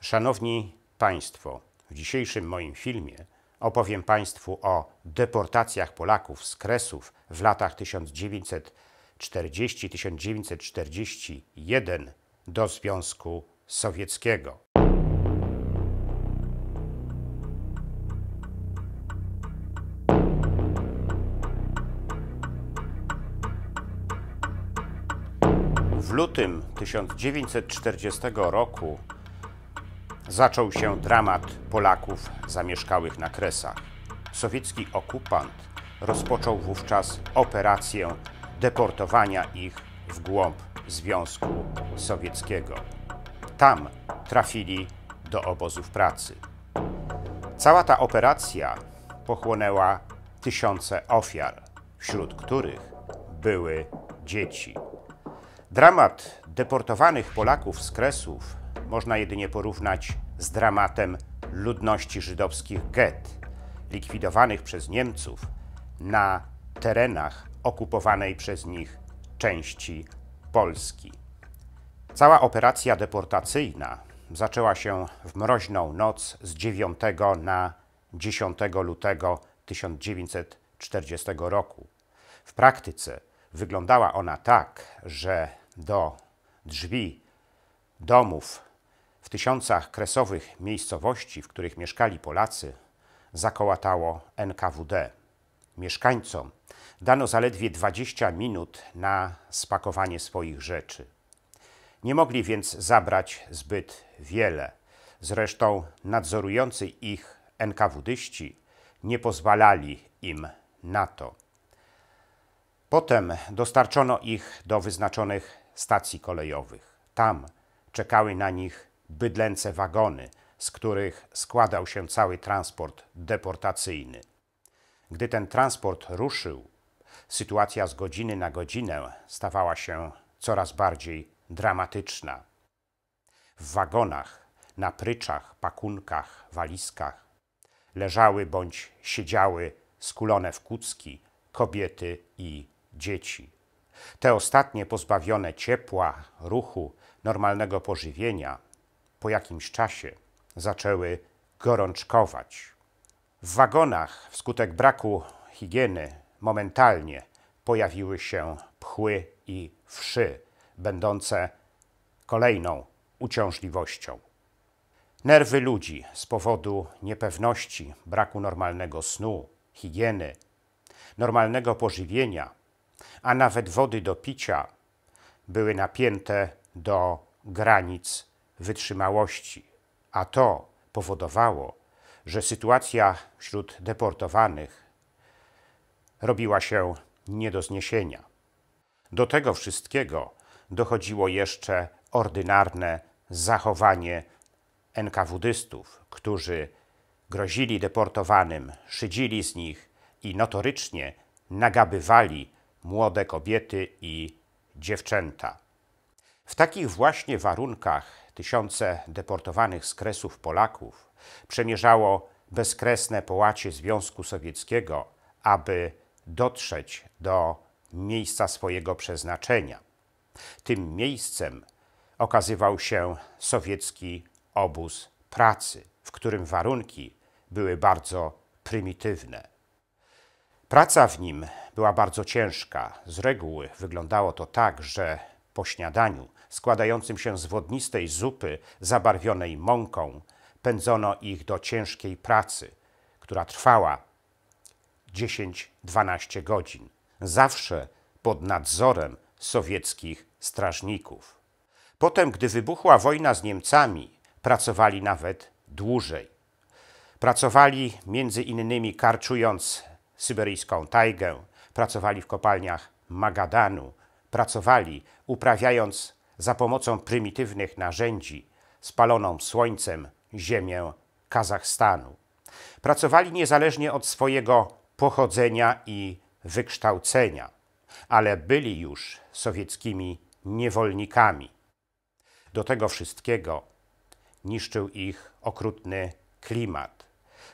Szanowni Państwo, w dzisiejszym moim filmie opowiem Państwu o deportacjach Polaków z Kresów w latach 1940-1941 do Związku Sowieckiego. W lutym 1940 roku zaczął się dramat Polaków zamieszkałych na Kresach. Sowiecki okupant rozpoczął wówczas operację deportowania ich w głąb Związku Sowieckiego. Tam trafili do obozów pracy. Cała ta operacja pochłonęła tysiące ofiar, wśród których były dzieci. Dramat deportowanych Polaków z Kresów można jedynie porównać z dramatem ludności żydowskich gett, likwidowanych przez Niemców na terenach okupowanej przez nich części Polski. Cała operacja deportacyjna zaczęła się w mroźną noc z 9 na 10 lutego 1940 roku. W praktyce wyglądała ona tak, że do drzwi domów w tysiącach kresowych miejscowości, w których mieszkali Polacy, zakołatało NKWD. Mieszkańcom dano zaledwie 20 minut na spakowanie swoich rzeczy. Nie mogli więc zabrać zbyt wiele. Zresztą nadzorujący ich NKWDyści nie pozwalali im na to. Potem dostarczono ich do wyznaczonych stacji kolejowych. Tam czekały na nich bydlęce wagony, z których składał się cały transport deportacyjny. Gdy ten transport ruszył, sytuacja z godziny na godzinę stawała się coraz bardziej dramatyczna. W wagonach, na pryczach, pakunkach, walizkach leżały bądź siedziały skulone w kucki kobiety i dzieci. Te ostatnie, pozbawione ciepła, ruchu, normalnego pożywienia, po jakimś czasie zaczęły gorączkować. W wagonach wskutek braku higieny momentalnie pojawiły się pchły i wszy, będące kolejną uciążliwością. Nerwy ludzi z powodu niepewności, braku normalnego snu, higieny, normalnego pożywienia, a nawet wody do picia były napięte do granic wytrzymałości, a to powodowało, że sytuacja wśród deportowanych robiła się nie do zniesienia. Do tego wszystkiego dochodziło jeszcze ordynarne zachowanie NKWDystów, którzy grozili deportowanym, szydzili z nich i notorycznie nagabywali młode kobiety i dziewczęta. W takich właśnie warunkach tysiące deportowanych z Kresów Polaków przemierzało bezkresne połacie Związku Sowieckiego, aby dotrzeć do miejsca swojego przeznaczenia. Tym miejscem okazywał się sowiecki obóz pracy, w którym warunki były bardzo prymitywne. Praca w nim była bardzo ciężka. Z reguły wyglądało to tak, że po śniadaniu, składającym się z wodnistej zupy zabarwionej mąką, pędzono ich do ciężkiej pracy, która trwała 10-12 godzin. Zawsze pod nadzorem sowieckich strażników. Potem, gdy wybuchła wojna z Niemcami, pracowali nawet dłużej. Pracowali między innymi karczując syberyjską tajgę, pracowali w kopalniach Magadanu, pracowali uprawiając za pomocą prymitywnych narzędzi spaloną słońcem ziemię Kazachstanu. Pracowali niezależnie od swojego pochodzenia i wykształcenia, ale byli już sowieckimi niewolnikami. Do tego wszystkiego niszczył ich okrutny klimat.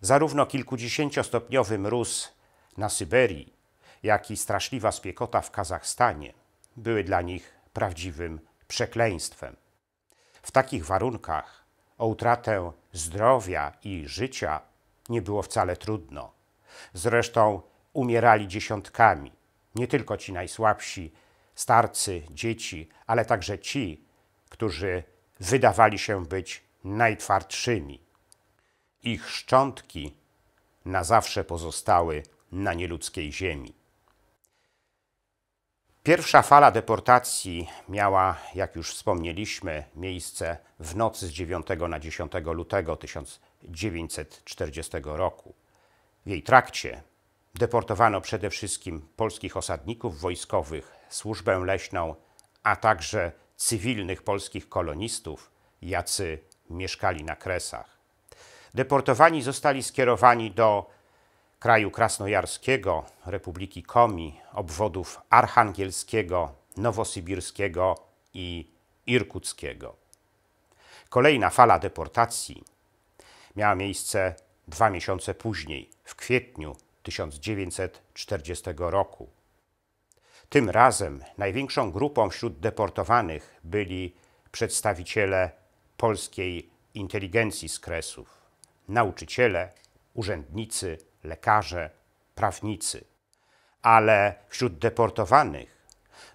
Zarówno kilkudziesięciostopniowy mróz na Syberii, jak i straszliwa spiekota w Kazachstanie były dla nich prawdziwym przekleństwem. W takich warunkach o utratę zdrowia i życia nie było wcale trudno. Zresztą umierali dziesiątkami, nie tylko ci najsłabsi, starcy, dzieci, ale także ci, którzy wydawali się być najtwardszymi. Ich szczątki na zawsze pozostały na nieludzkiej ziemi. Pierwsza fala deportacji miała, jak już wspomnieliśmy, miejsce w nocy z 9 na 10 lutego 1940 roku. W jej trakcie deportowano przede wszystkim polskich osadników wojskowych, służbę leśną, a także cywilnych polskich kolonistów, jacy mieszkali na Kresach. Deportowani zostali skierowani do kraju krasnojarskiego, Republiki Komi, obwodów archangielskiego, nowosybirskiego i irkuckiego. Kolejna fala deportacji miała miejsce 2 miesiące później, w kwietniu 1940 roku. Tym razem największą grupą wśród deportowanych byli przedstawiciele polskiej inteligencji z Kresów, nauczyciele, urzędnicy, lekarze, prawnicy. Ale wśród deportowanych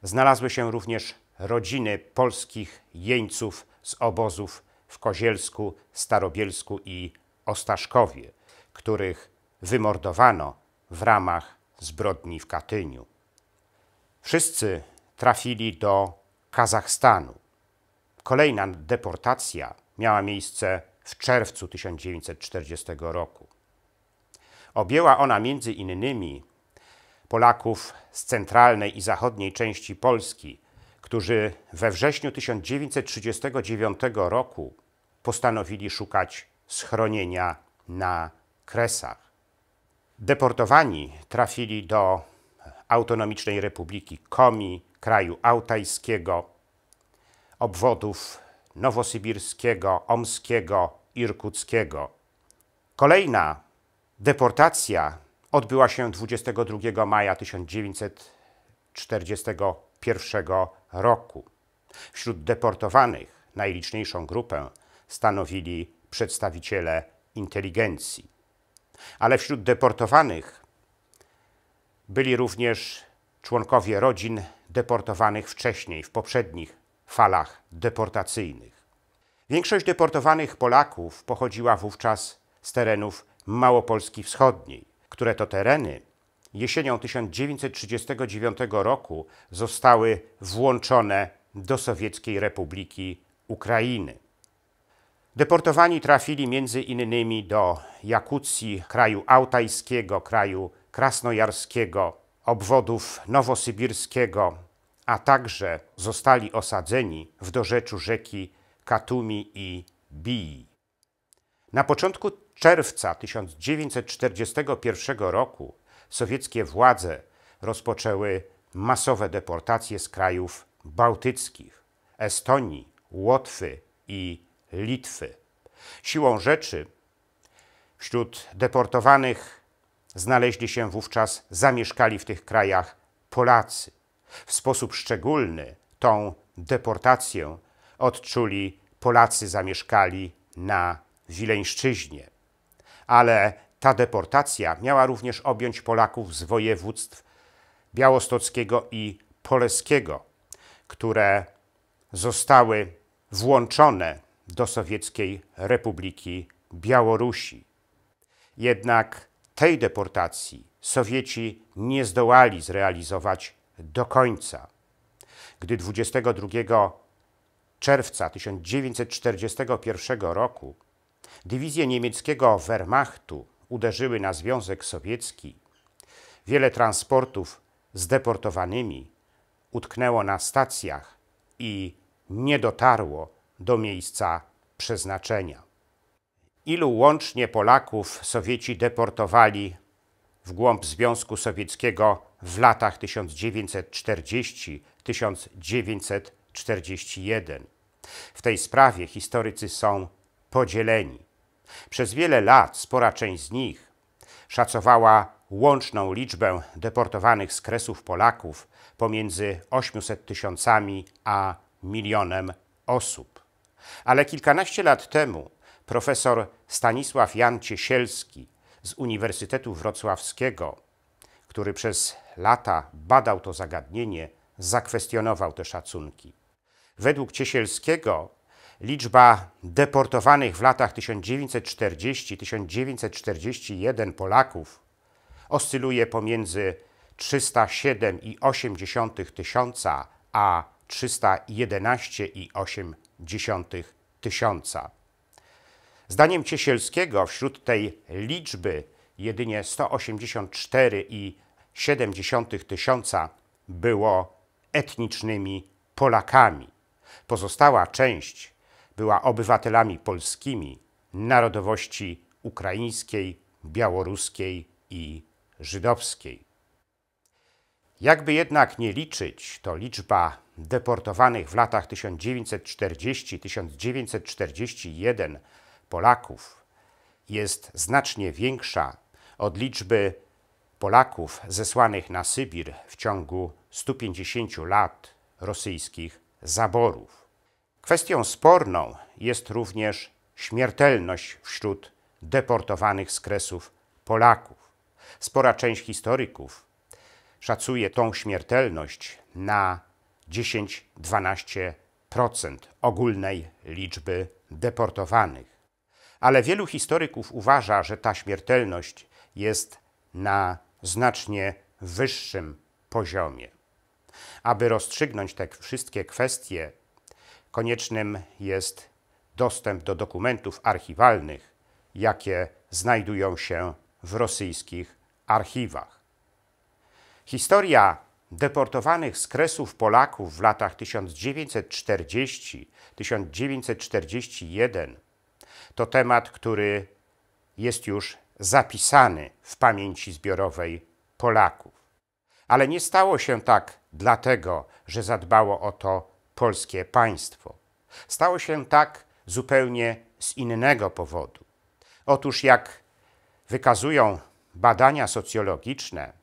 znalazły się również rodziny polskich jeńców z obozów w Kozielsku, Starobielsku i Ostaszkowie, których wymordowano w ramach zbrodni w Katyniu. Wszyscy trafili do Kazachstanu. Kolejna deportacja miała miejsce w czerwcu 1940 roku. Objęła ona między innymi Polaków z centralnej i zachodniej części Polski, którzy we wrześniu 1939 roku postanowili szukać schronienia na Kresach. Deportowani trafili do Autonomicznej Republiki Komi, kraju altajskiego, obwodów nowosybirskiego, omskiego, irkuckiego. Kolejna deportacja odbyła się 22 maja 1941 roku. Wśród deportowanych najliczniejszą grupę stanowili przedstawiciele inteligencji. Ale wśród deportowanych byli również członkowie rodzin deportowanych wcześniej, w poprzednich falach deportacyjnych. Większość deportowanych Polaków pochodziła wówczas z terenów Małopolski Wschodniej, które to tereny jesienią 1939 roku zostały włączone do Sowieckiej Republiki Ukrainy. Deportowani trafili między innymi do Jakucji, kraju altajskiego, kraju krasnojarskiego, obwodów nowosybirskiego, a także zostali osadzeni w dorzeczu rzeki Katumi i Bii. Na początku czerwca 1941 roku sowieckie władze rozpoczęły masowe deportacje z krajów bałtyckich, Estonii, Łotwy i Litwy. Siłą rzeczy wśród deportowanych znaleźli się wówczas zamieszkali w tych krajach Polacy. W sposób szczególny tą deportację odczuli Polacy zamieszkali na Wileńszczyźnie. Ale ta deportacja miała również objąć Polaków z województw białostockiego i poleskiego, które zostały włączone do Sowieckiej Republiki Białorusi. Jednak tej deportacji Sowieci nie zdołali zrealizować do końca. Gdy 22 czerwca 1941 roku dywizje niemieckiego Wehrmachtu uderzyły na Związek Sowiecki, wiele transportów z deportowanymi utknęło na stacjach i nie dotarło do miejsca przeznaczenia. Ilu łącznie Polaków Sowieci deportowali w głąb Związku Sowieckiego w latach 1940–1941? W tej sprawie historycy są podzieleni. Przez wiele lat spora część z nich szacowała łączną liczbę deportowanych z Kresów Polaków pomiędzy 800 000 a 1 000 000 osób. Ale kilkanaście lat temu profesor Stanisław Jan Ciesielski z Uniwersytetu Wrocławskiego, który przez lata badał to zagadnienie, zakwestionował te szacunki. Według Ciesielskiego liczba deportowanych w latach 1940-1941 Polaków oscyluje pomiędzy 307,8 tysiąca a 311,8 tysiąca. Zdaniem Ciesielskiego wśród tej liczby jedynie 184,7 tysiąca było etnicznymi Polakami. Pozostała część była obywatelami polskimi narodowości ukraińskiej, białoruskiej i żydowskiej. Jakby jednak nie liczyć, to liczba deportowanych w latach 1940-1941 Polaków jest znacznie większa od liczby Polaków zesłanych na Sybir w ciągu 150 lat rosyjskich zaborów. Kwestią sporną jest również śmiertelność wśród deportowanych z Kresów Polaków. Spora część historyków szacuje tą śmiertelność na 10–12% ogólnej liczby deportowanych. Ale wielu historyków uważa, że ta śmiertelność jest na znacznie wyższym poziomie. Aby rozstrzygnąć te wszystkie kwestie, koniecznym jest dostęp do dokumentów archiwalnych, jakie znajdują się w rosyjskich archiwach. Historia deportowanych z Kresów Polaków w latach 1940–1941 to temat, który jest już zapisany w pamięci zbiorowej Polaków. Ale nie stało się tak dlatego, że zadbało o to polskie państwo. Stało się tak zupełnie z innego powodu. Otóż, jak wykazują badania socjologiczne,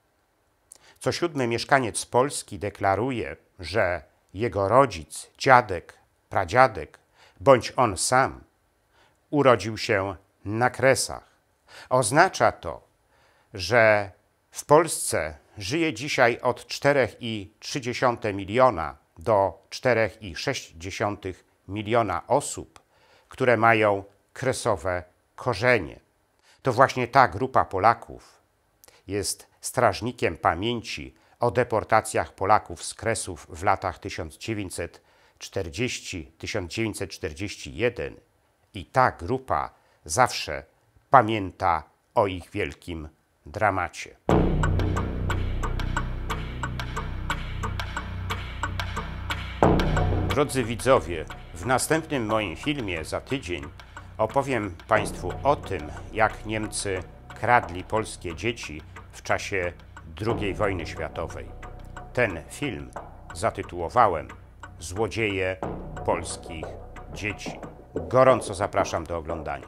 co 7. mieszkaniec Polski deklaruje, że jego rodzic, dziadek, pradziadek, bądź on sam urodził się na Kresach. Oznacza to, że w Polsce żyje dzisiaj od 4,3 miliona do 4,6 miliona osób, które mają kresowe korzenie. To właśnie ta grupa Polaków jest strażnikiem pamięci o deportacjach Polaków z Kresów w latach 1940–1941 i ta grupa zawsze pamięta o ich wielkim dramacie. Drodzy widzowie, w następnym moim filmie za tydzień opowiem Państwu o tym, jak Niemcy kradli polskie dzieci w czasie II wojny światowej. Ten film zatytułowałem Złodzieje polskich dzieci. Gorąco zapraszam do oglądania.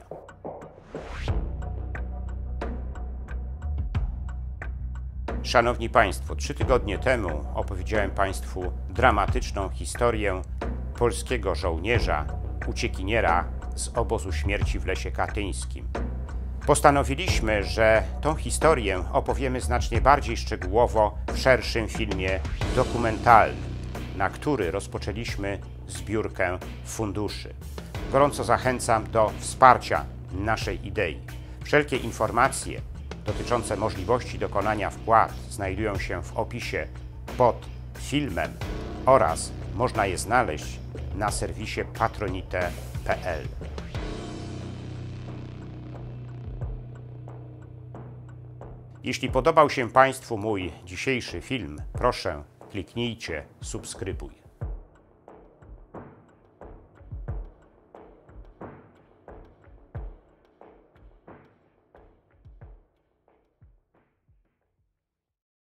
Szanowni Państwo, 3 tygodnie temu opowiedziałem Państwu dramatyczną historię polskiego żołnierza, uciekiniera z obozu śmierci w Lesie Katyńskim. Postanowiliśmy, że tą historię opowiemy znacznie bardziej szczegółowo w szerszym filmie dokumentalnym, na który rozpoczęliśmy zbiórkę funduszy. Gorąco zachęcam do wsparcia naszej idei. Wszelkie informacje dotyczące możliwości dokonania wpłat znajdują się w opisie pod filmem oraz można je znaleźć na serwisie patronite.pl. Jeśli podobał się Państwu mój dzisiejszy film, proszę kliknijcie subskrybuj.